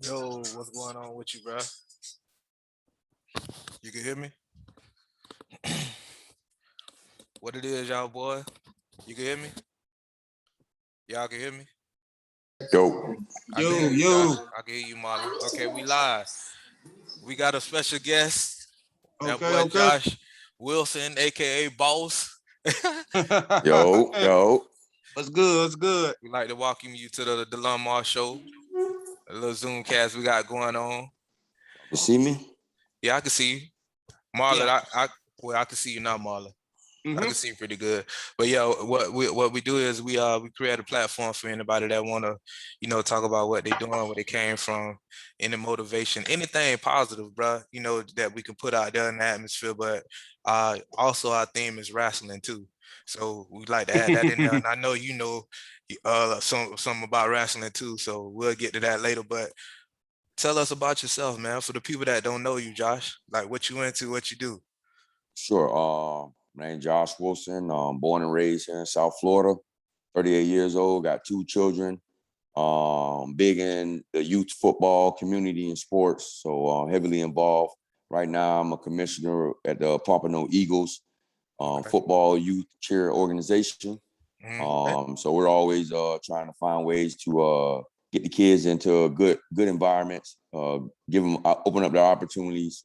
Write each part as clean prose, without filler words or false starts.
Yo, what's going on with you, bro? You can hear me? What it is, y'all, boy? You can hear me? Y'all can hear me? Yo. I can hear you, Josh. I can hear you, Marlon. Okay, we live. We got a special guest. That boy Josh Wilson, aka Boss. Yo. What's good? What's good? We'd like to welcome you to the Lamar Show. A little ZOOMCAST we got going on. You see me? Yeah, I can see you. Marlon, yeah. I can see you now, Marlon. I can see pretty good. But yeah, what we do is we create a platform for anybody that wanna, talk about what they're doing, where they came from, any motivation, anything positive, bro, that we can put out there in the atmosphere. But also our theme is wrestling too. So we'd like to add that in there. And I know you know something about wrestling too. So we'll get to that later. But tell us about yourself, man, for the people that don't know you, Josh. Like what you into, what you do. Sure. My name is Josh Wilson. Born and raised here in South Florida. 38 years old. Got 2 children. Big in the youth football community and sports. So heavily involved. Right now, I'm a commissioner at the Pompano Eagles football youth cheer organization. So we're always trying to find ways to get the kids into a good environments, give them open up their opportunities,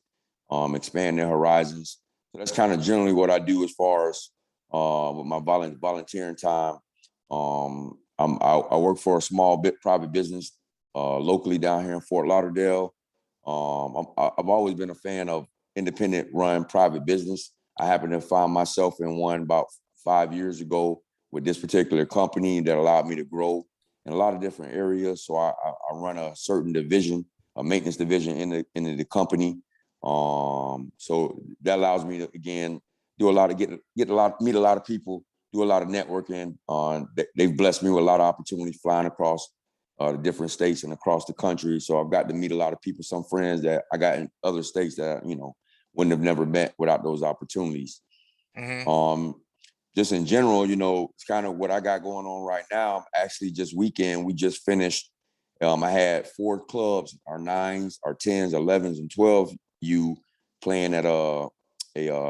expand their horizons. So that's kind of generally what I do as far as with my volunteering time. I work for a small private business locally down here in Fort Lauderdale. I've always been a fan of independent run private business. I happen to find myself in one about 5 years ago with this particular company that allowed me to grow in a lot of different areas. So I run a certain division, a maintenance division in the company. So that allows me to, again, do a lot of meet a lot of people, do a lot of networking. They've blessed me with a lot of opportunities flying across the different states and across the country. So I've got to meet a lot of people, some friends that I got in other states that, wouldn't have never met without those opportunities. Just in general, it's kind of what I got going on right now. Actually, just weekend, we just finished. I had 4 clubs, our 9s, our 10s, 11s, and 12U playing at a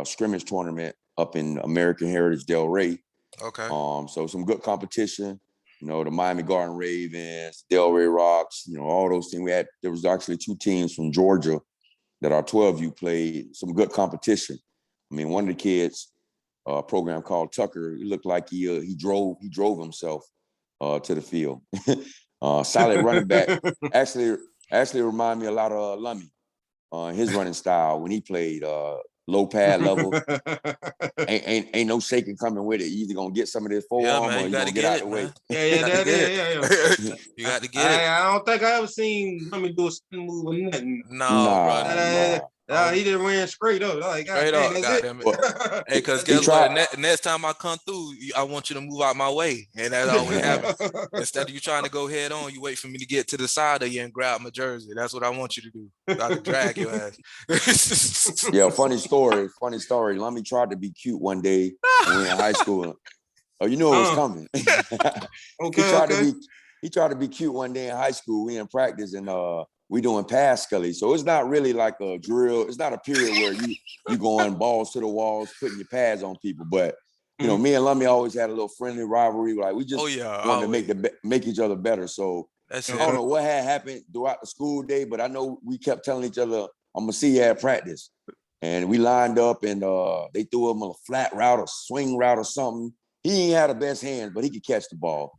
scrimmage tournament up in American Heritage Delray. Okay. So some good competition. The Miami Garden Ravens, Delray Rocks, all those things. There was actually 2 teams from Georgia that our 12U played, some good competition. I mean, one of the kids, a program called Tucker, he looked like he drove himself to the field. Solid running back. Actually remind me a lot of Lummy. His running style when he played low pad level. ain't no shaking coming with it. You either gonna get some of this forearm or you gonna get out the way. Yeah. You got to get it. I don't think I ever seen him do a spin move or nothing. Nah. He just ran straight up. Like, straight up, goddamn it. Hey, because guess what? Next time I come through, I want you to move out my way. And that always happens. Instead of you trying to go head on, you wait for me to get to the side of you and grab my jersey. That's what I want you to do. I can drag your ass. Yeah, funny story. Lummy tried to be cute one day when we were in high school. Oh, you know it was coming. He tried to be cute one day in high school. We in practice and we doing pass scully. So it's not really like a drill. It's not a period where you going balls to the walls, putting your pads on people. But you know, me and Lummy always had a little friendly rivalry. Like we just wanted to make each other better. So I don't know what had happened throughout the school day, but I know we kept telling each other, "I'm gonna see you at practice." And we lined up and they threw him a flat route or swing route or something. He ain't had the best hands, but he could catch the ball.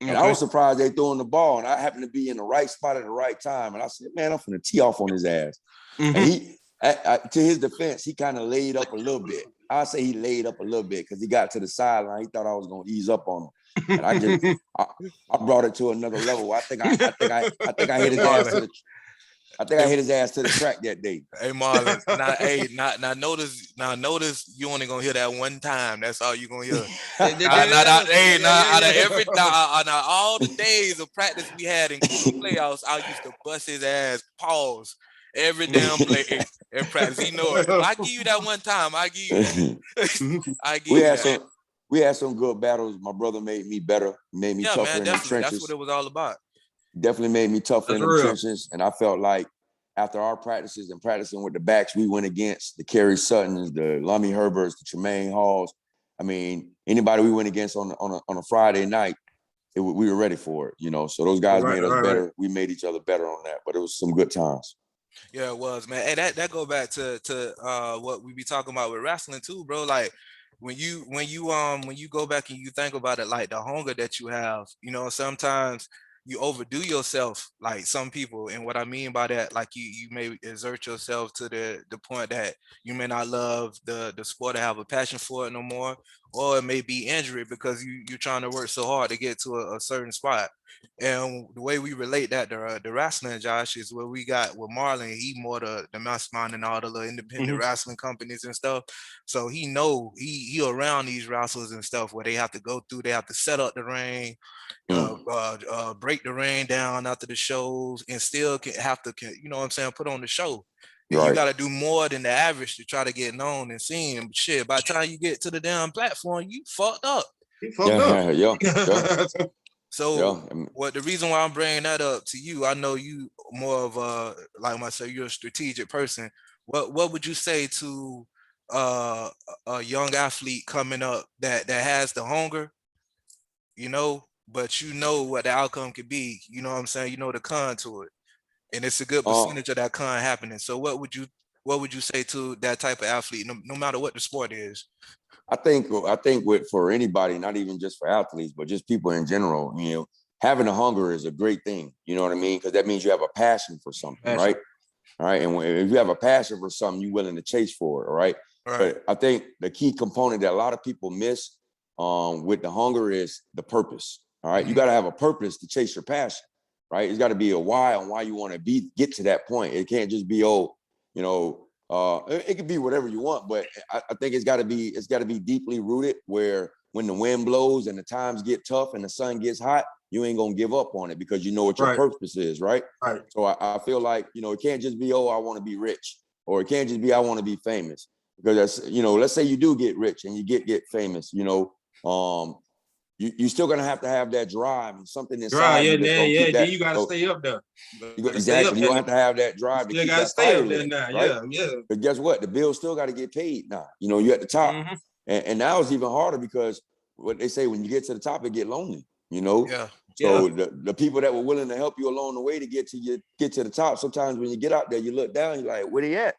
And I was surprised they threw him the ball, and I happened to be in the right spot at the right time. And I said, man, I'm finna tee off on his ass. And he, to his defense, he kind of laid up a little bit. I say he laid up a little bit because he got to the sideline. He thought I was gonna ease up on him, and I brought it to another level. I think I hit his ass to the. I think I hit his ass to the track that day. Hey Marlon, notice you only gonna hear that one time. That's all you gonna hear. Out of all the days of practice we had in playoffs, I used to bust his ass. Pause every damn play in practice. You know it. If I give you that one time, I give you. We had some good battles. My brother made me better, made me tougher in the trenches. That's what it was all about. Definitely made me tougher in the trenches. And I felt like after our practices and practicing with the backs we went against, the Kerry Suttons, the Lummy Herberts, the Tremaine Halls. I mean, anybody we went against on a Friday night, we were ready for it, you know. So those guys made us better. We made each other better on that, but it was some good times. Yeah, it was, man. And that go back to what we be talking about with wrestling too, bro. Like when you go back and you think about it, like the hunger that you have, you know, sometimes you overdo yourself, like some people. And what I mean by that, like you may exert yourself to the point that you may not love the sport or have a passion for it no more, or it may be injury because you're trying to work so hard to get to a certain spot. And the way we relate that to the wrestling, Josh, is what we got with Marlon. He more the mastermind and all the little independent wrestling companies and stuff. So he around these wrestlers and stuff where they have to go through, they have to set up the ring, break the ring down after the shows, and still have to, you know what I'm saying, put on the show. Right. You got to do more than the average to try to get known and seen. Shit, by the time you get to the damn platform, you fucked up. So what the reason why I'm bringing that up to you, I know you more of like myself, you're a strategic person. What would you say to a young athlete coming up that has the hunger, you know, but you know what the outcome could be, you know what I'm saying? You know the con to it. And it's a good percentage of that con happening. So what would you say to that type of athlete, no matter what the sport is? I think for anybody, not even just for athletes, but just people in general, you know, having a hunger is a great thing. You know what I mean? Because that means you have a passion for something, right? All right. And if you have a passion for something, you're willing to chase for it, right? But I think the key component that a lot of people miss with the hunger is the purpose. All right. You got to have a purpose to chase your passion, right? It's got to be a why on why you want to get to that point. It can't just be, it could be whatever you want, but I think it's got to be deeply rooted where when the wind blows and the times get tough and the sun gets hot, you ain't going to give up on it because you know what your purpose is, right? So I feel like, it can't just be, I want to be rich, or it can't just be, I want to be famous, because that's, let's say you do get rich and you get famous, you still going to have that drive and something inside you. Then you got to stay up there. Exactly. You don't have to have that drive to keep that fire lit, right? Yeah. But guess what? The bills still got to get paid now. You're at the top. And now it's even harder because what they say, when you get to the top, it get lonely, So the people that were willing to help you along the way to get to the top, sometimes when you get out there, you look down, you're like, where they at?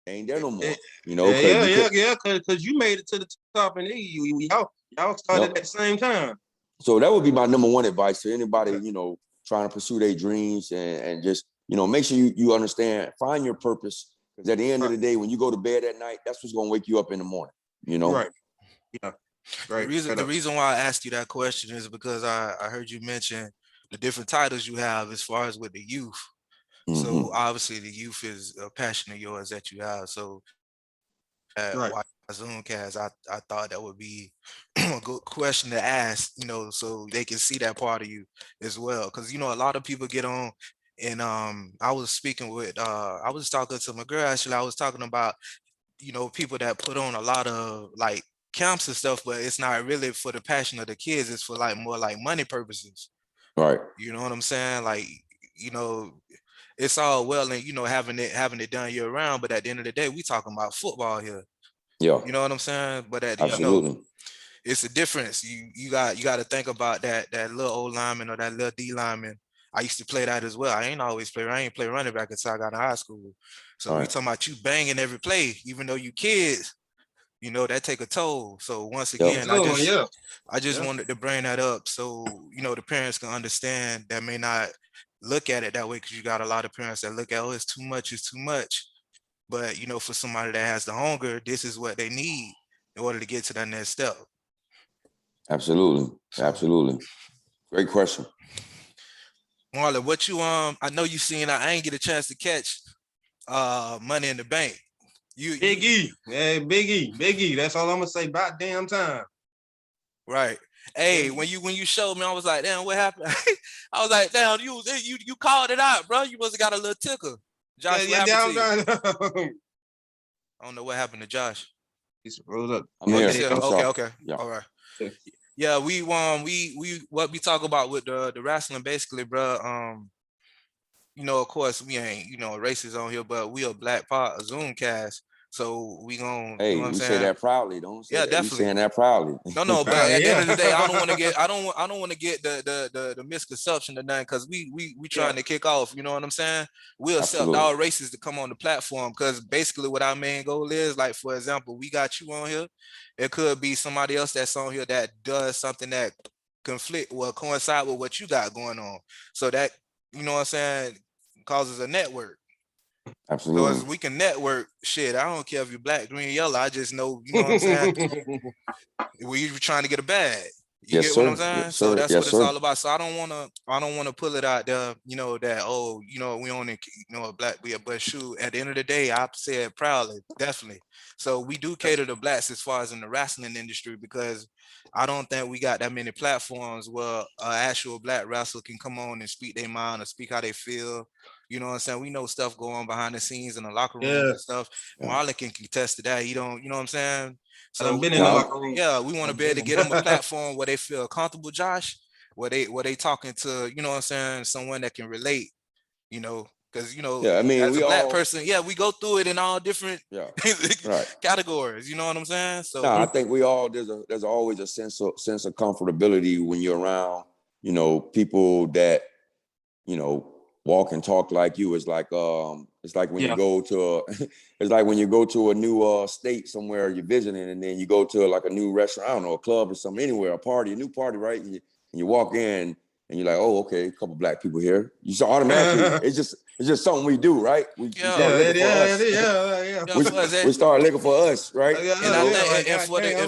They ain't there no more. Because you made it to the top and y'all started at the same time. So that would be my number one advice to anybody, you know, trying to pursue their dreams and just, you know, make sure you understand, find your purpose. Because at the end of the day, when you go to bed at night, that's what's going to wake you up in the morning, you know? Right. Yeah. Right. The reason why I asked you that question is because I heard you mention the different titles you have as far as with the youth. So obviously the youth is a passion of yours that you have. So why ZOOMCAST, I thought that would be a good question to ask, you know, so they can see that part of you as well. Cause you know, a lot of people get on and I was speaking with I was talking to my girl actually, I was talking about, you know, people that put on a lot of like camps and stuff, but it's not really for the passion of the kids, it's for like more like money purposes. Right. You know what I'm saying? Like, you know, it's all well and you know having it done year round, but at the end of the day, we talking about football here. Yeah. You know what I'm saying? But at Absolutely. you know, it's a difference. You got to think about that little old lineman or that little D lineman. I used to play that as well. I ain't play running back until I got in high school. So we talking about you banging every play, even though you kids, you know, that take a toll. So once again, I just wanted to bring that up so, you know, the parents can understand that may not look at it that way because you got a lot of parents that look at, oh, it's too much. But, you know, for somebody that has the hunger, this is what they need in order to get to that next step. Absolutely. Absolutely. Great question. Marlon, what you, I know you seen, I ain't get a chance to catch Money in the Bank. Big E. Yeah, Big E. That's all I'm gonna say about damn time. Right. Hey, when you showed me, I was like, damn, what happened? I was like, damn, you called it out, bro. You must have got a little tickle. Josh, what happened to you? I don't know what happened to Josh. He's rose up. I'm here. Okay. Yeah. All right. Yeah, we what we talk about with the wrestling basically, bro. You know, of course, we ain't, you know, racist on here, but we a black part of ZOOMCAST. So we gonna, hey, you know what I'm saying? Say that proudly, don't say yeah, that. Definitely. We saying that proudly. No, but at the end of the day, I don't want to get the misconception of nothing because we trying to kick off, you know what I'm saying? We'll accept all races to come on the platform because basically what our main goal is, like for example, we got you on here. It could be somebody else that's on here that does something that coincide with what you got going on. So that, you know what I'm saying, causes a network. Absolutely. So as we can network, shit, I don't care if you're black, green, yellow. I just know, you know what I'm saying? We trying to get a bag. You get what I'm saying? Yes, so that's what it's sir. all about. So I don't wanna pull it out there, you know, that, oh, you know, we only, you know, black, but shoot, at the end of the day, I say it proudly, definitely. So we do cater to blacks as far as in the wrestling industry because I don't think we got that many platforms where an actual black wrestler can come on and speak their mind or speak how they feel. You know what I'm saying? We know stuff going on behind the scenes in the locker rooms and stuff. Marlon can contest to that. He don't, you know what I'm saying? So been in the locker room. Yeah, we want to be able to get them a platform where they feel comfortable, Josh, where they talking to, you know what I'm saying, someone that can relate, you know, because, you know, I mean, as a black person, we go through it in all different categories, you know what I'm saying? So I think we all, there's always a sense of comfortability when you're around, you know, people that, you know, walk and talk like you. It's like when you go to it's like when you go to a new state somewhere you're visiting, and then you go to like a new restaurant, I don't know, a club or something, anywhere, a new party, right? And you walk in and you're like, oh, okay, a couple black people here. You so automatically, it's just something we do, right? We start looking for us, right? And I think, and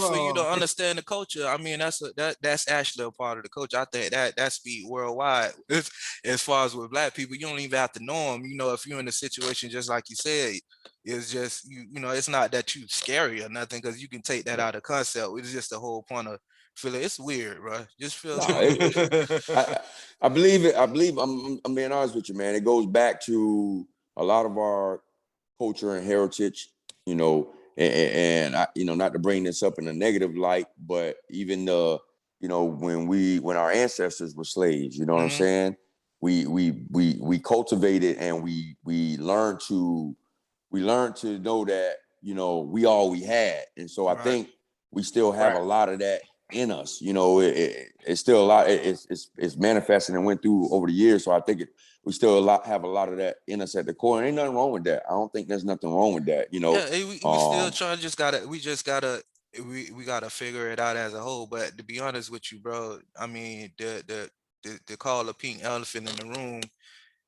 for you to understand the culture, I mean, that's actually a part of the culture. I think that speed worldwide. As far as with black people, you don't even have to know them. You know, if you're in a situation just like you said, it's just you know, it's not that you scary or nothing because you can take that out of concept. It's just the whole point of feeling. It's weird, bro. Just feels. I believe it. I'm being honest with you, man. It goes back to a lot of our culture and heritage, you know, and I, you know, not to bring this up in a negative light, but even you know, when our ancestors were slaves, you know what I'm saying? We cultivated and we learned to know that, you know, we all we had. And so I think we still have a lot of that in us, you know. It's still a lot. It's manifested and went through over the years. So I think we still have a lot of that in us at the core. And ain't nothing wrong with that. I don't think there's nothing wrong with that, you know. Yeah, we still trying. We just gotta we gotta figure it out as a whole. But to be honest with you, bro, I mean, the call a pink elephant in the room,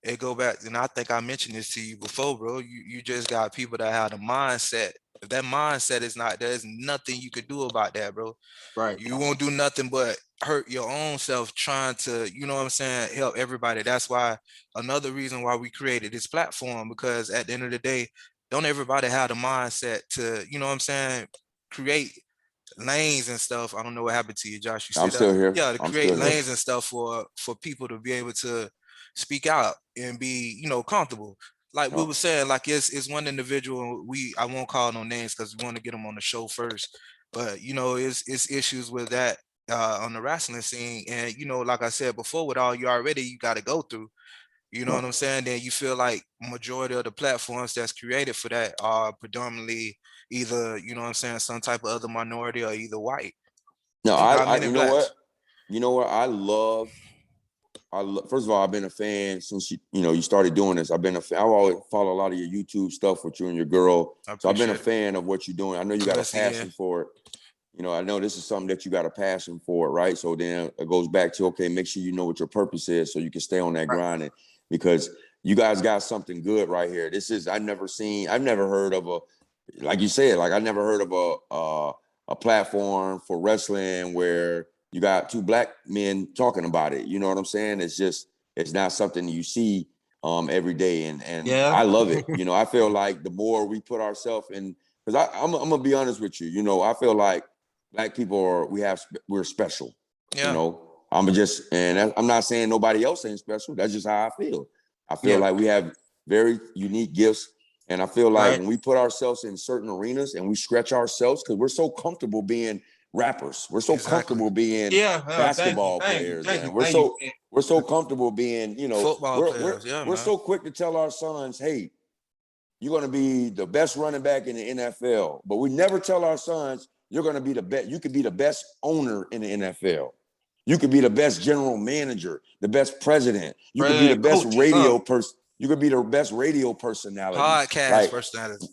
it go back, and I think I mentioned this to you before, bro. You just got people that have the mindset. If that mindset is not, there's nothing you could do about that, bro. Right. You won't do nothing but hurt your own self trying to, you know what I'm saying, help everybody. That's why another reason why we created this platform, because at the end of the day, don't everybody have the mindset to, you know what I'm saying, create lanes and stuff. I don't know what happened to you, Josh. You I'm said that, still here. yeah, to I'm create still here. lanes and stuff for people to be able to speak out and be, you know, comfortable. Like we Yep. were saying, like it's one individual, I won't call no names because we want to get them on the show first. But you know, it's issues with that on the wrestling scene. And you know, like I said before, with all you got to go through, you know Yep. what I'm saying? Then you feel like majority of the platforms that's created for that are predominantly either, you know what I'm saying, some type of other minority or either white. No, And not I many blacks. you know what, first of all, I've been a fan since you started doing this. I've been a fan. I always follow a lot of your YouTube stuff with you and your girl. I So I've been a appreciate it. fan of what you're doing. I know you got a Listen, yeah. passion for it. I know this is something that you got a passion for, right? So then it goes back to, okay, make sure you know what your purpose is so you can stay on that grind. And because you guys got something good right here. I've never heard of like you said, like I never heard of a platform for wrestling where you got two black men talking about it. You know what I'm saying? It's not something you see every day. And Yeah. I love it. I feel like the more we put ourselves in, because I'm gonna be honest with you, I feel like black people we're special. Yeah. I'm not saying nobody else ain't special. That's just how I feel. I feel like we have very unique gifts. And I feel like when we put ourselves in certain arenas and we stretch ourselves, because we're so comfortable being rappers, we're so comfortable being basketball players, and we're so comfortable being, football players. We're so quick to tell our sons, hey, you're going to be the best running back in the NFL. But we never tell our sons, you're going to be the best. You could be the best owner in the NFL. You could be the best general manager, the best president. You could be the best radio person. You could be the best radio personality. Podcast personality.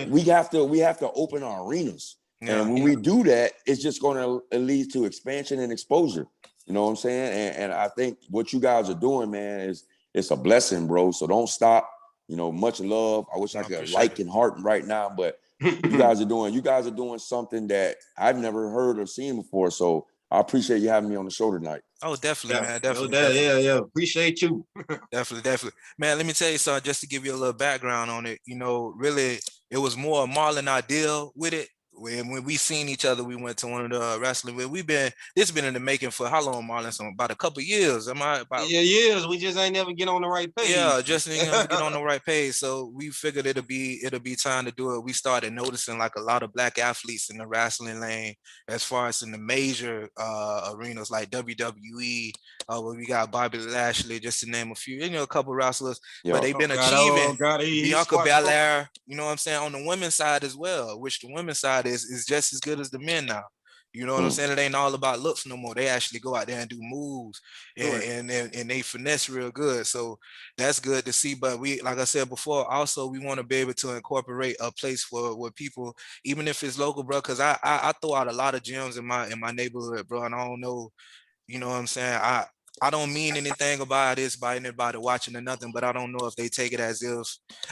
We have to open our arenas. Yeah. And when we do that, it's just going to lead to expansion and exposure. You know what I'm saying? And I think what you guys are doing, man, it's a blessing, bro. So don't stop. Much love. I wish I could like and heart right now, but you guys are doing something that I've never heard or seen before. So I appreciate you having me on the show tonight. Oh, definitely, man. Definitely. No, yeah. Appreciate you. Definitely. Man, let me tell you something, just to give you a little background on it. Really, it was more Marlon idea with it. When we seen each other, we went to one of the wrestling. This has been in the making for how long, Marlon? So about a couple of years. Years. We just ain't never get on the right page. Yeah, just ain't never get on the right page. So we figured it'll be time to do it. We started noticing like a lot of black athletes in the wrestling lane, as far as in the major arenas like WWE. Where we got Bobby Lashley, just to name a few. A couple wrestlers, but they've been achieving. Bianca Belair, you know what I'm saying, on the women's side as well, which the women's side is just as good as the men now. You know what I'm saying? It ain't all about looks no more. They actually go out there and do moves and they finesse real good. So that's good to see. But we, like I said before, also we want to be able to incorporate a place where people, even if it's local, bro, because I throw out a lot of gyms in my neighborhood, bro, and I don't know, you know what I'm saying? I don't mean anything about this by anybody watching or nothing, but I don't know if they take it as if,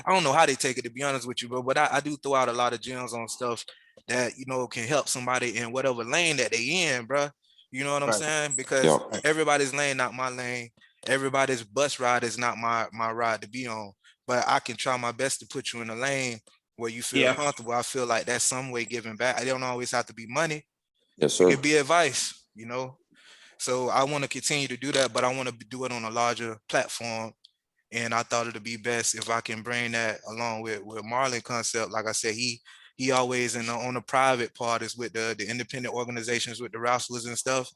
I don't know how they take it, to be honest with you, bro. But I do throw out a lot of gems on stuff that, can help somebody in whatever lane that they in, bro. You know what I'm saying? Because everybody's lane, not my lane. Everybody's bus ride is not my ride to be on. But I can try my best to put you in a lane where you feel comfortable. I feel like that's some way giving back. I don't always have to be money. Yes, sir. It could be advice, So I want to continue to do that, but I want to do it on a larger platform. And I thought it'd be best if I can bring that along with Marlon concept. Like I said, he always on the private part is with the independent organizations with the wrestlers and stuff.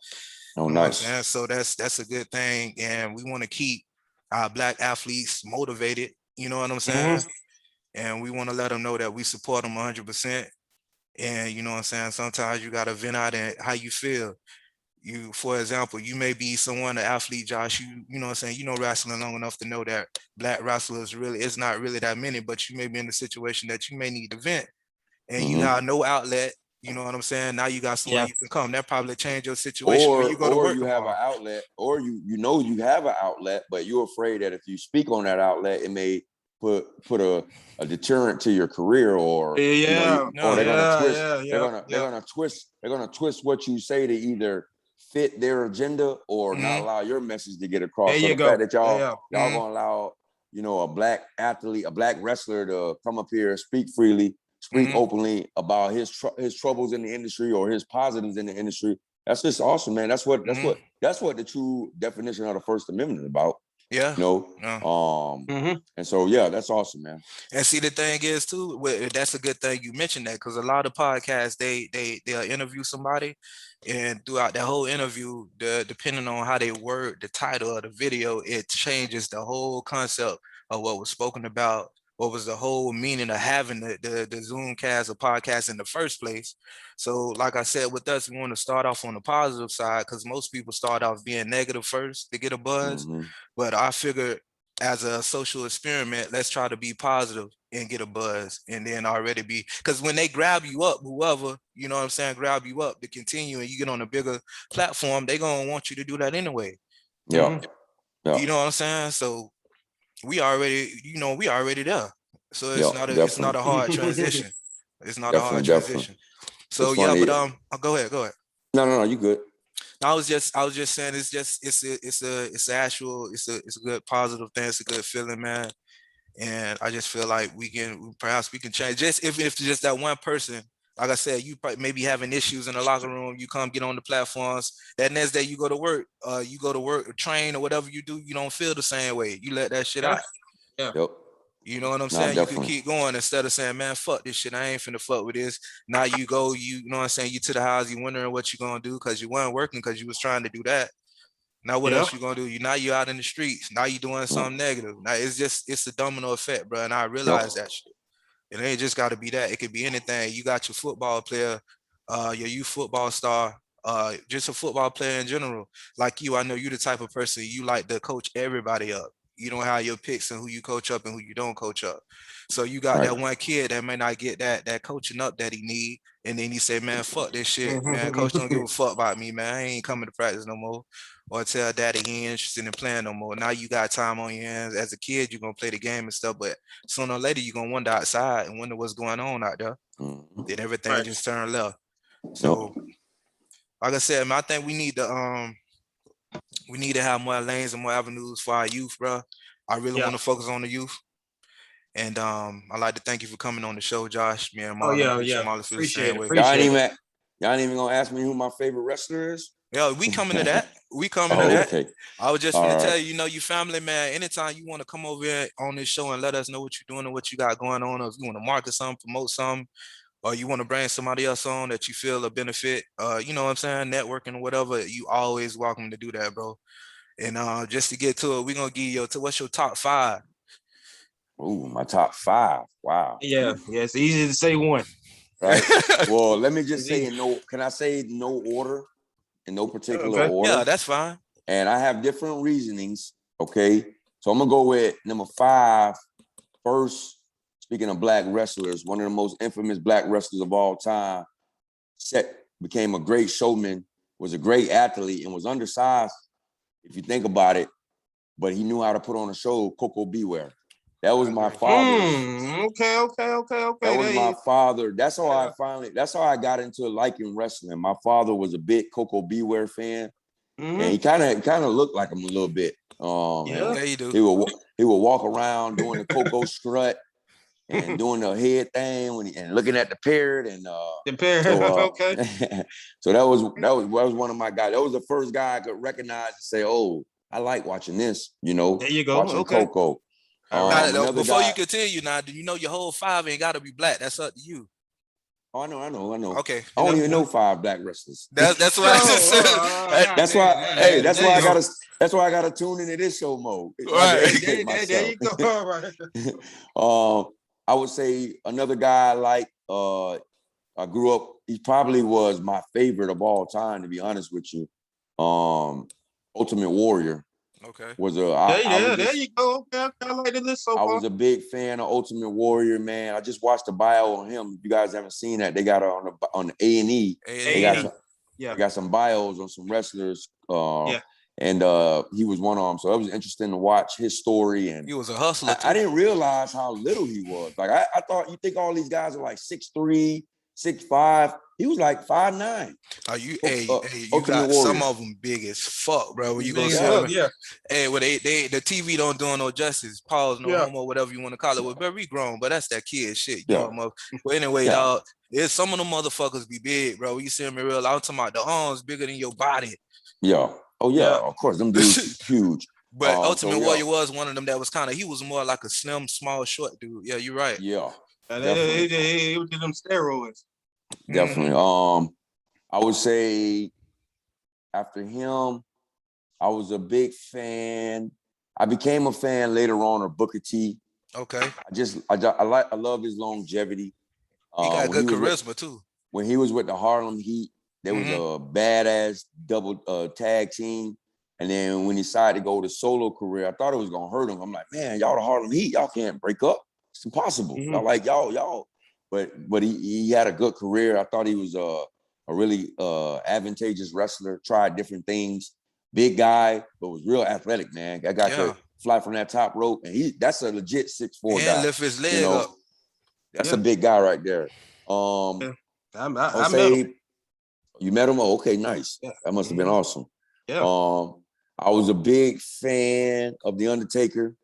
Oh, nice. So that's a good thing. And we want to keep our black athletes motivated. You know what I'm saying? And we want to let them know that we support them 100%. And you know what I'm saying? Sometimes you got to vent out and how you feel. For example, you may be an athlete, Josh, you know what I'm saying, wrestling long enough to know that black wrestlers it's not really that many, but you may be in a situation that you may need to vent and you have no outlet, You know what I'm saying? Now you got somewhere you can come. That probably change your situation when you go to work you have tomorrow. an outlet, or you have an outlet, but you're afraid that if you speak on that outlet, it may put a deterrent to your career, or they're gonna twist what you say to either fit their agenda or not allow your message to get across. There so you the go. fact that y'all gonna allow a black athlete, a black wrestler to come up here and speak freely, speak openly about his troubles in the industry or his positives in the industry. That's just awesome, man. That's what the true definition of the First Amendment is about. Yeah. And so that's awesome, man. And see, the thing is too, that's a good thing you mentioned that, because a lot of podcasts they'll interview somebody, and throughout the whole interview, depending on how they word the title of the video, it changes the whole concept of what was spoken about, what was the whole meaning of having the Zoomcast or podcast in the first place. So like I said, with us, we want to start off on the positive side, because most people start off being negative first to get a buzz. But I figured, as a social experiment, let's try to be positive and get a buzz, and then already be, because when they grab you up, whoever, you know what I'm saying, grab you up to continue and you get on a bigger platform, they gonna want you to do that anyway. Yeah. You know what I'm saying? So we already there. So it's not a hard transition. It's not a hard transition. So but go ahead. No, you good. I was just saying, it's a good positive thing. It's a good feeling, man. And I just feel like we can change, just if just that one person. Like I said, you maybe having issues in the locker room, you come get on the platforms. That next day you go to work, or train or whatever you do, you don't feel the same way. You let that shit out. Yeah. Yep. You know what I'm saying? Definitely. You can keep going instead of saying, man, fuck this shit, I ain't finna fuck with this. Now you go, you know what I'm saying, you to the house, you wondering what you gonna do, because you weren't working, because you was trying to do that. Now what else you gonna do? Now you out in the streets. Now you doing something negative. Now it's a domino effect, bro. And I realize that shit. It ain't just got to be that. It could be anything. You got your football player, your youth football star, just a football player in general. Like you, I know you the type of person, you like to coach everybody up. You don't have your picks and who you coach up and who you don't coach up. So you got that one kid that may not get that coaching up that he need, and then he say, man, fuck this shit, man. Coach don't give a fuck about me, man. I ain't coming to practice no more. Or tell daddy he ain't interested in playing no more. Now you got time on your hands. As a kid, you're gonna play the game and stuff, but sooner or later you're gonna wander outside and wonder what's going on out there. Then everything just turned left. So like I said, man, I think we need to have more lanes and more avenues for our youth, bro. I really want to focus on the youth. And I'd like to thank you for coming on the show, Josh. Me and Marlon. Appreciate it. Y'all ain't even gonna ask me who my favorite wrestler is? Yeah, we coming to that. Okay. I was just gonna tell you, you family, man. Anytime you want to come over here on this show and let us know what you're doing and what you got going on, or if you want to market something, promote something, or you want to bring somebody else on that you feel a benefit, you know what I'm saying, networking or whatever, you always welcome to do that, bro. And just to get to it, we're gonna give you what's your top 5? Ooh, my top 5. Wow. Yeah, it's easy to say one. Right. Well, let me just say can I say no order? In no particular order? Yeah, that's fine. And I have different reasonings. Okay. So I'm gonna go with number 5 first. Speaking of black wrestlers, one of the most infamous black wrestlers of all time, became a great showman, was a great athlete, and was undersized, if you think about it, but he knew how to put on a show. Coco Beware. That was my father. Okay. That was my father. That's how I got into liking wrestling. My father was a big Coco Beware fan, and he kind of looked like him a little bit. Yeah, you do. He would walk around doing the Coco strut and doing the head thing and looking at the parrot and the parrot. Okay. So that was one of my guys. That was the first guy I could recognize and say, "Oh, I like watching this." There you go. Watching Coco. Before you continue, now, do you know your whole 5 ain't got to be black? That's up to you. Oh, I know. Okay. I don't even know 5 black wrestlers. That's what I just said. That's why I gotta tune into this show mode. Right. There you go. I would say another guy I grew up, he probably was my favorite of all time, to be honest with you. Ultimate Warrior. Okay. There you go. Okay, I like the list so far. I was a big fan of Ultimate Warrior, man. I just watched the bio on him. If you guys haven't seen that, they got it on the A&E. They got some bios on some wrestlers. And he was one of them. So it was interesting to watch his story. And he was a hustler. I didn't realize how little he was. Like I thought you think all these guys are like 6'3", 6'5". He was like 5'9". You got some of them big as fuck, bro. When you go see them, hey, well, the TV don't do no justice. Pause, no homo, whatever you want to call it. Well, but we grown, but that's that kid shit. You know, but anyway, dog, it's some of them motherfuckers be big, bro. You see them in real. I'm talking about the arms bigger than your body. Yeah. Oh yeah, of course, them dudes huge. But Ultimate Warrior was one of them that was kind of. He was more like a slim, small, short dude. Yeah, you're right. Yeah, they did them steroids. Definitely. I would say after him, I was a big fan. I became a fan later on of Booker T. Okay. I love his longevity. He got good charisma too. When he was with the Harlem Heat, there was a badass double tag team. And then when he decided to go to solo career, I thought it was gonna hurt him. I'm like, man, y'all the Harlem Heat, y'all can't break up. It's impossible. Y'all like y'all. But he had a good career. I thought he was a really advantageous wrestler. Tried different things. Big guy, but was real athletic, man. That guy could fly from that top rope, and that's a legit 6'4" guy. And lift his leg up. That's a big guy right there. I met him. You met him? Oh, okay, nice. Yeah. That must have been awesome. Yeah. I was a big fan of The Undertaker.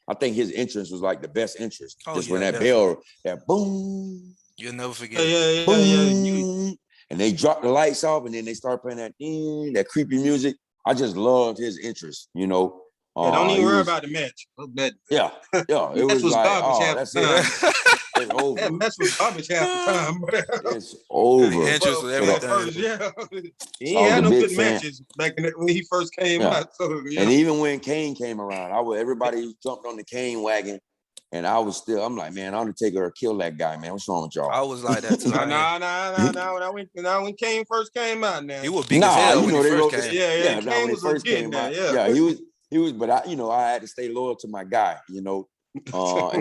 I think his entrance was like the best entrance. When that bell, that boom. You'll never forget. Boom, and they dropped the lights off, and then they start playing that creepy music. I just loved his interest, don't even worry about the match. Yeah. It was like, that's it. It's over. That match was garbage half the time. It's over. The interest was everything. He had no good matches back when he first came out. So, And even when Kane came around, everybody jumped on the Kane wagon, and I'm like, man, Undertaker kill that guy, man. What's wrong with y'all? I was like that too. Nah. When Kane first came out, now he was big as hell when he first came. Yeah. Kane was first came out. Yeah, he was. But I had to stay loyal to my guy, and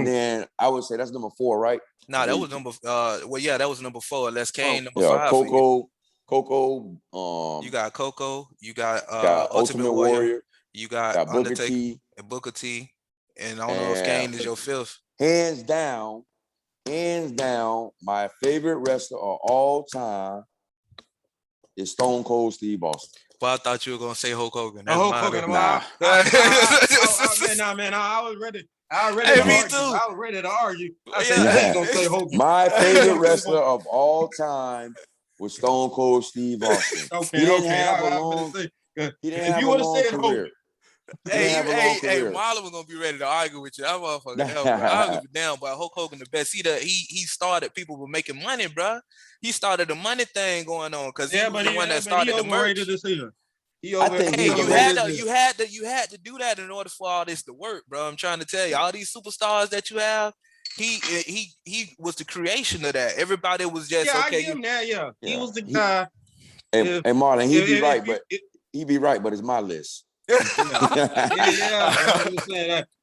then I would say that's number 4, right? Nah, that was number. That was number 4. Les Kane, number 5. Coco. You got Coco. You got Ultimate Warrior. You got Undertaker and Booker T. And I don't know if Kane is your 5th. Hands down, my favorite wrestler of all time is Stone Cold Steve Austin. But I thought you were gonna say Hulk Hogan. Hulk Hogan. Nah. Man, I was ready. Me too. I was ready to argue. I said, I ain't gonna say Hogan. My favorite wrestler of all time was Stone Cold Steve Austin. He didn't have a long career. Hey, Marlon was gonna be ready to argue with you. That motherfucker. I don't give a damn about Hulk Hogan the best. He started. People were making money, bro. He started the money thing going on because he was the one that started the merch. You had to do that in order for all this to work, bro. I'm trying to tell you, all these superstars that you have, he was the creation of that. Everybody was just okay. He was the guy. Hey, Marlon, he'd be right, but it's my list.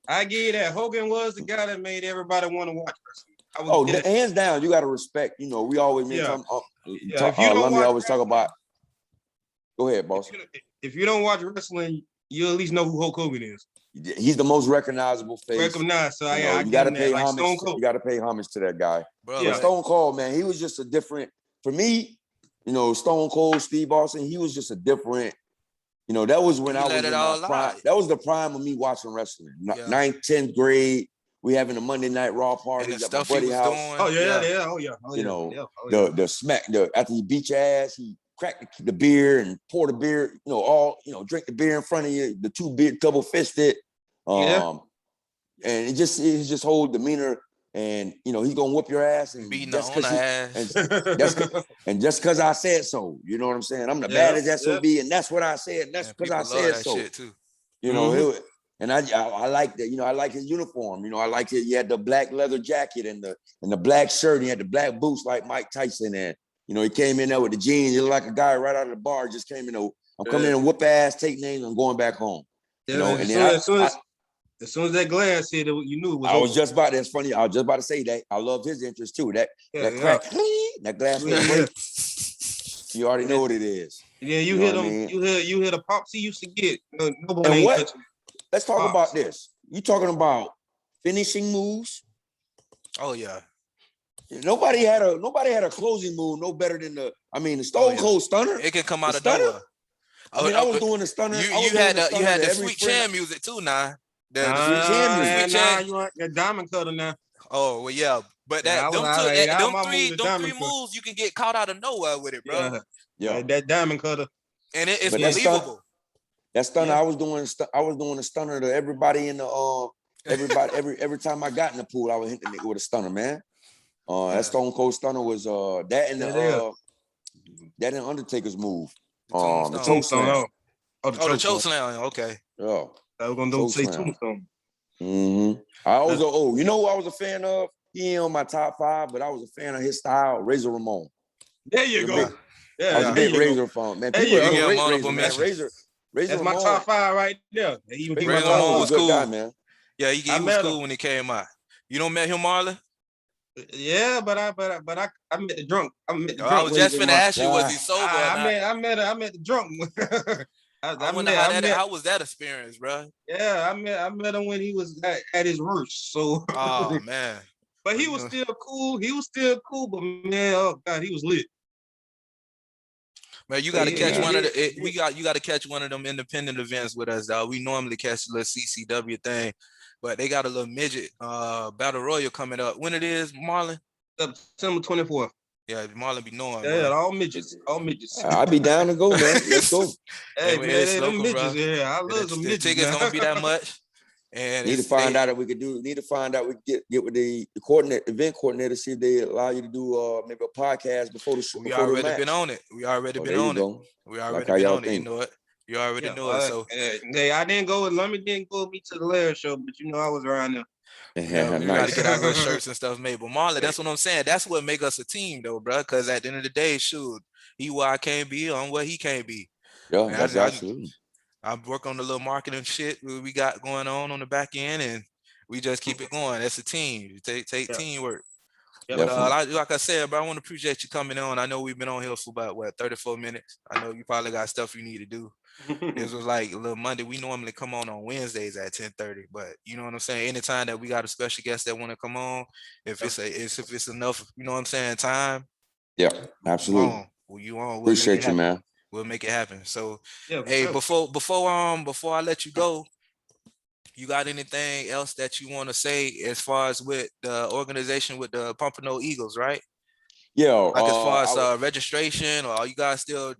I give you that. Hogan was the guy that made everybody want to watch wrestling. Hands down, you got to respect. We always talk about. Go ahead, boss. If you don't watch wrestling, you at least know who Hulk Hogan is. He's the most recognizable face. So you got to pay homage. You got to pay homage to that guy. Bro, Stone Cold, man, he was just a different. For me, Stone Cold Steve Austin, he was just a different. That was when I was in my prime. That was the prime of me watching wrestling. 9th, 10th grade, we having a Monday Night Raw party at my buddy's house. The smack. After he beat your ass, he cracked the beer and pour the beer. Drink the beer in front of you. The 2 beer double fisted. And it's just his whole demeanor. And he's gonna whoop your ass and beating on the ass. And just because I said so, you know what I'm saying? I'm the baddest SOB, and that's what I said. And that's because I said so. Shit too. And I like that. I like his uniform. I like it. He had the black leather jacket and the black shirt. He had the black boots like Mike Tyson. And he came in there with the jeans. He looked like a guy right out of the bar. Just came in I'm coming in and whoop ass, take names, I'm going back home. Yeah, you know, and as soon as that glass hit, you knew it was I over. was just about, that's funny. I was just about to say that. I loved his interest too. That crack, that glass hit break. You already know what it is. Yeah, you hit him. You hit a pops he used to get. Nobody and ain't what? touching. Let's talk about this. You talking about finishing moves? Oh yeah. Nobody had a closing move no better than the Stone Cold Stunner. It can come out of nowhere. I was doing the Stunner. You had the Sweet Chan music too now. You want that diamond cutter now. Oh well, yeah. But them three moves, you can get caught out of nowhere with it, bro. Yeah. That diamond cutter. And it's believable. That stunner, I was doing a stunner to everybody in the every time I got in the pool, I would hit the nigga with a stunner, man. That Stone Cold Stunner was that and Undertaker's move. The choke slam. The choke slam. Okay. Yeah. I was gonna say tombstone. I also you know who I was a fan of? He ain't on my top 5, but I was a fan of his style, Razor Ramon. There you go. I was a big Razor fan, man. People rate Razor. That's my top 5 right there. Razor Ramon was cool, guy, man. Yeah, he was cool when he came out. You don't met him, Marlon? Yeah, but I met the drunk. I was just finna ask you, was he sober? I met the drunk. I wonder how was that experience, bro? Yeah, I met him when he was at his worst. So man. But he was still cool. But man, oh God, he was lit. Man, you gotta catch one of the you gotta catch one of them independent events with us, dog. We normally catch the little CCW thing, but they got a little midget battle royal coming up. When it is, Marlon? September 24th. Yeah, Marlon be knowing. Yeah, all midgets. I be down to go, man. Let's go. Hey, man, them midgets. Yeah, I love some midgets. The tickets don't be that much. And need to find out we get with the event coordinator, see if they allow you to do maybe a podcast before the show. We already been on it. We already been on it. You know it. You already know it. So I didn't go. Lummy didn't go with me to the Larry show, but you know I was around there. We gotta get our little shirts and stuff made. But Marlon, that's what I'm saying. That's what make us a team, though, bro. Because at the end of the day, shoot, he where I can't be, on where he can't be. Yeah, that's absolutely. I work on the little marketing shit we got going on the back end, and we just keep it going. That's a team. You take teamwork. But like I said, bro, I want to appreciate you coming on. I know we've been on here for about 34 minutes. I know you probably got stuff you need to do. This was like a little Monday. We normally come on Wednesdays at 10:30, but you know what I'm saying. Anytime that we got a special guest that want to come on, if it's enough, you know what I'm saying, time. Yeah, absolutely. We'll appreciate you, man. We'll make it happen. So, hey, before I let you go, you got anything else that you want to say as far as with the organization with the Pompano Eagles, right? Yeah. Like as far as registration, or are you guys still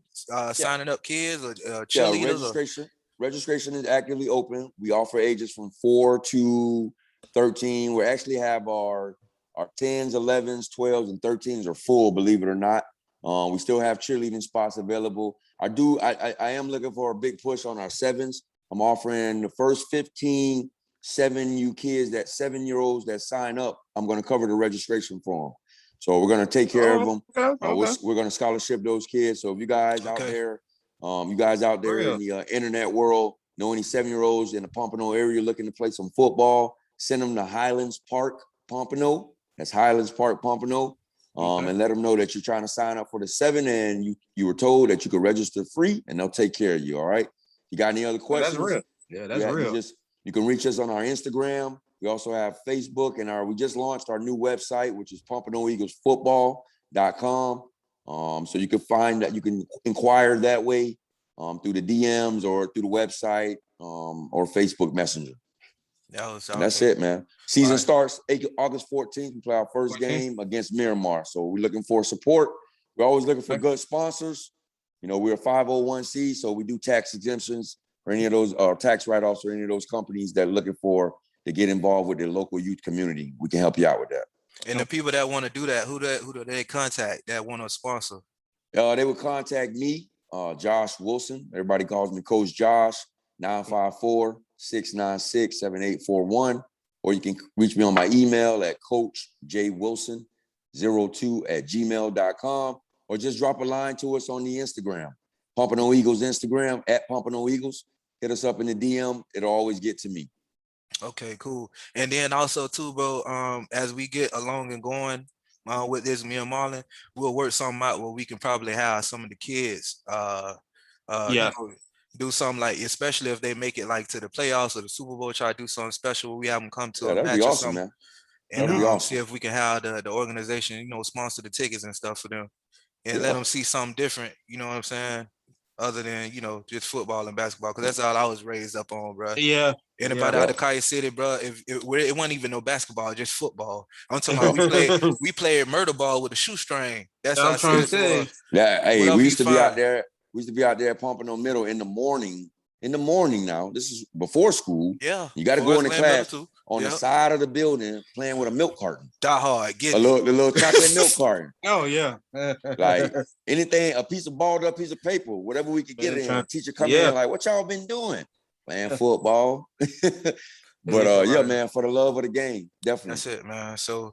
signing up kids or cheerleaders? Registration is actively open. We offer ages from 4 to 13. We actually have our 10s, 11s, 12s, and 13s are full, believe it or not. We still have cheerleading spots available. I am looking for a big push on our 7s. I'm offering the first 15 7U kids, that 7-year-olds that sign up. I'm going to cover the registration for them. So we're going to take care of them. We're going to scholarship those kids. So if you guys out there, in the internet world, know any 7-year-olds in the Pompano area looking to play some football, send them to Highlands Park, Pompano. That's Highlands Park, Pompano. And let them know that you're trying to sign up for the 7 and you were told that you could register free and they'll take care of you. All right. You got any other questions? That's real. Yeah, that's real. You can reach us on our Instagram. We also have Facebook, and we just launched our new website, which is PompanoEaglesFootball.com. So you can find that, you can inquire that way through the DMs or through the website or Facebook Messenger. That's it, man. Season starts August 14th. We play our first game against Miramar. So we're looking for support. We're always looking for good sponsors. You know, we're a 501c, so we do tax exemptions for any of those tax write-offs or any of those companies that are looking to get involved with their local youth community. We can help you out with that. And the people that want to do that, who do they contact that want to sponsor? They would contact me, Josh Wilson. Everybody calls me Coach Josh, 954-696-7841. Or you can reach me on my email at coachjwilson02@gmail.com. Or just drop a line to us on the Instagram. Pompano Eagles Instagram, at Pompano Eagles. Hit us up in the DM. It'll always get to me. Okay, cool. And then also too, bro, as we get along and going with this, me and Marlon, we'll work something out where we can probably have some of the kids you know, do something like, especially if they make it like to the playoffs or the Super Bowl, try to do something special where we have them come to a That'd match be or awesome, something. man. And That'd be awesome. see if we can have the organization, you know, sponsor the tickets and stuff for them, and let them see something different, you know what I'm saying? Other than, you know, just football and basketball, because that's all I was raised up on, bro. Yeah. Anybody out of Kaya City, bro? If it wasn't even no basketball, just football. I'm talking about we played murder ball with a shoestring. That's I'm our trying to city say. for. Yeah, hey, Whatever we you used to be out find. there. We used to be out there at Pompano Middle in the morning. In the morning now. This is before school. Yeah. You got to go into class on the side of the building playing with a milk carton. Die hard. Get the little chocolate milk carton. Oh, yeah. Like anything, a piece of balled up piece of paper, whatever we could get in. Teacher come in like, what y'all been doing? Playing football. But yeah, man, for the love of the game, definitely. That's it, man. So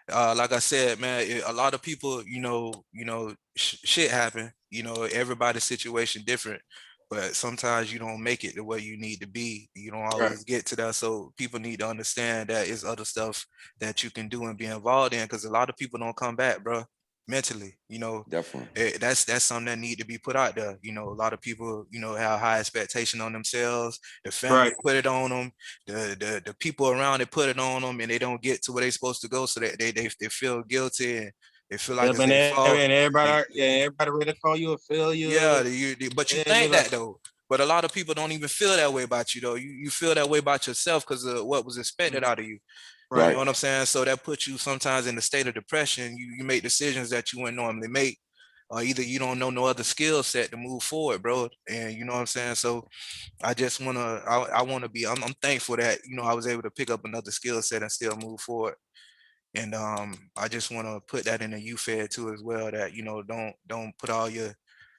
like I said, man, a lot of people, you know, shit happen, you know, everybody's situation different, but sometimes you don't make it the way you need to be. You don't always get to that. So people need to understand that it's other stuff that you can do and be involved in, because a lot of people don't come back, bro, mentally, you know. Definitely. That's something that need to be put out there. You know, a lot of people, you know, have high expectation on themselves. The family put it on them. The people around it put it on them, and they don't get to where they're supposed to go. So that they feel guilty and they feel like it's their fault. And everybody ready to call you a failure. Yeah, but you think that though. But a lot of people don't even feel that way about you though. You feel that way about yourself because of what was expected out of you. Right. You know what I'm saying? So that puts you sometimes in a state of depression. You make decisions that you wouldn't normally make. Or either you don't know no other skill set to move forward, bro. And you know what I'm saying? So I just I wanna be, I'm thankful that, you know, I was able to pick up another skill set and still move forward. And I just want to put that in the youth ed too as well, that, you know, don't put all your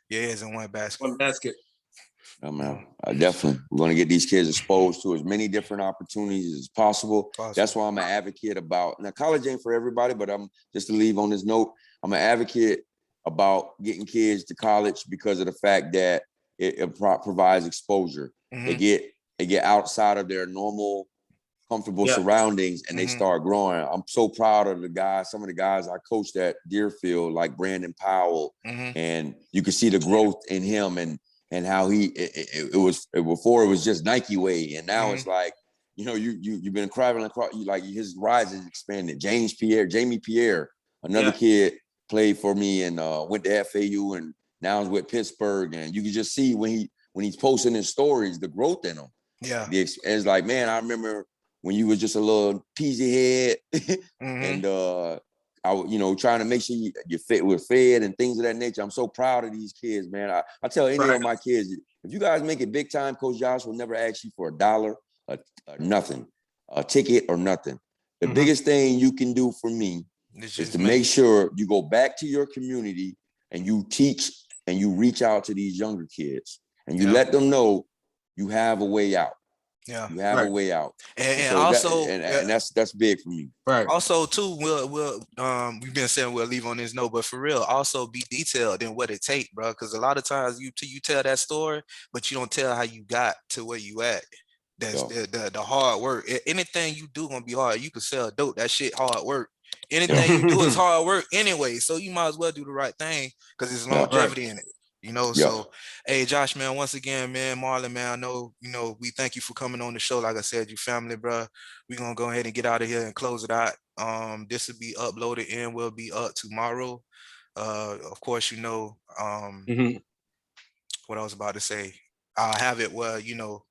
eggs in one basket. One basket. Oh, man, definitely. We're going to get these kids exposed to as many different opportunities as possible. That's why I'm an advocate about, now college ain't for everybody, but I'm just to leave on this note, I'm an advocate about getting kids to college because of the fact that it provides exposure. They get outside of their normal, comfortable surroundings, and they start growing. I'm so proud of the guys, some of the guys I coached at Deerfield, like Brandon Powell, and you can see the growth in him and how it was before it was just Nike way, and now it's like, you know, you've been traveling across, like his rise is expanded. Jamie Pierre, another kid played for me and went to FAU and now is with Pittsburgh, and you can just see when he's posting his stories, the growth in him. Yeah, it's like, man, I remember when you was just a little peasy head and you know, trying to make sure we're fed and things of that nature. I'm so proud of these kids, man. I tell any of my kids, if you guys make it big time, Coach Josh will never ask you for $1, nothing, a ticket or nothing. The biggest thing you can do for me is to make sure you go back to your community and you teach and you reach out to these younger kids and you let them know you have a way out. Yeah, you have a way out, and so also, and that's big for me. Right. Also, too, we've been saying we'll leave on this note, but for real, also be detailed in what it takes, bro. Because a lot of times you tell that story, but you don't tell how you got to where you at. That's the hard work. Anything you do gonna be hard. You can sell dope. That shit hard work. Anything you do is hard work anyway. So you might as well do the right thing because there's longevity in it. You know, so hey, Josh, man, once again, man, Marlon, man, I know, you know, we thank you for coming on the show. Like I said, you family, bro. We're gonna go ahead and get out of here and close it out. This will be uploaded and will be up tomorrow. Of course, you know, what I was about to say. I'll have it where, you know,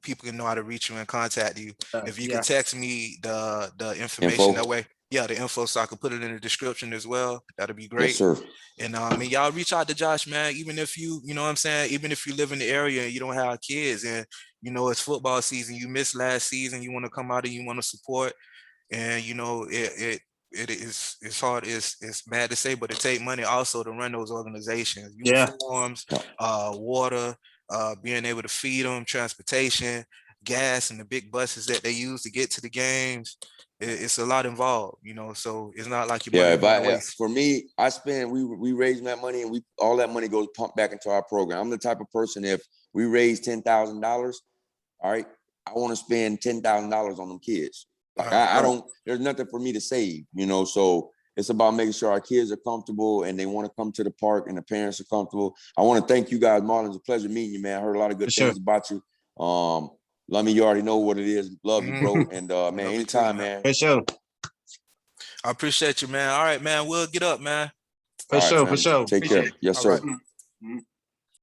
people can know how to reach you and contact you. If you can text me the information that way. Yeah, the info, so I can put it in the description as well. That'll be great. Yes, sir. And y'all reach out to Josh, man. Even if you know what I'm saying, even if you live in the area and you don't have kids, and you know it's football season, you missed last season, you want to come out and you want to support, and you know it's hard, it's bad to say, but it take money also to run those organizations. Uniforms, water, being able to feed them, transportation. gas and the big buses that they use to get to the games. It's a lot involved, you know. So it's not like your money going to waste. For me, we raise that money, and all that money goes pumped back into our program. I'm the type of person, if we raise $10,000, all right, I want to spend $10,000 on them kids. Like I don't. There's nothing for me to save, you know. So it's about making sure our kids are comfortable and they want to come to the park and the parents are comfortable. I want to thank you guys, Marlon. It's a pleasure meeting you, man. I heard a lot of good things about you. Lummy, you already know what it is. Love you, bro. And man, anytime, man. For sure. I appreciate you, man. All right, man. We'll get up, man. For sure. Take care. Yes, sir. Right.